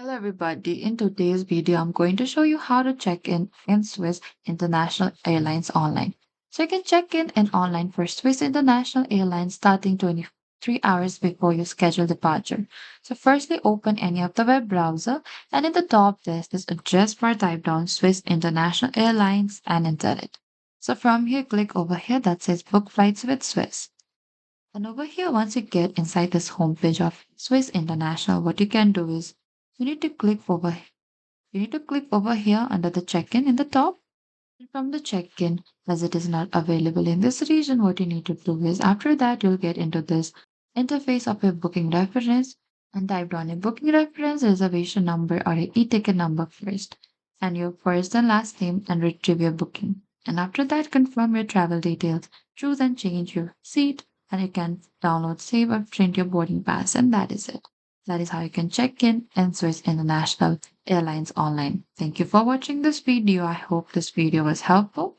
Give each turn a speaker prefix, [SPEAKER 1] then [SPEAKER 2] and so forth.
[SPEAKER 1] Hello everybody, in today's video I'm going to show you how to check in Swiss International Airlines online. So you can check in online for Swiss International Airlines starting 23 hours before your scheduled departure. So firstly open any of the web browser and in the top there's this address bar, type down Swiss International Airlines and enter it. So from here click over here that says book flights with Swiss. And over here, once you get inside this homepage of Swiss International, what you can do is you need to click over you need to click over here under the check-in in the top. And from the check-in, as it is not available in this region, what you need to do is after that you'll get into this interface of your booking reference and type down a booking reference, reservation number or a e-ticket number first, and your first and last name and retrieve your booking. And after that, confirm your travel details, choose and change your seat, and you can download, save, or print your boarding pass, and that is it. That is how you can check in and Swiss International Airlines online. Thank you for watching this video. I hope this video was helpful.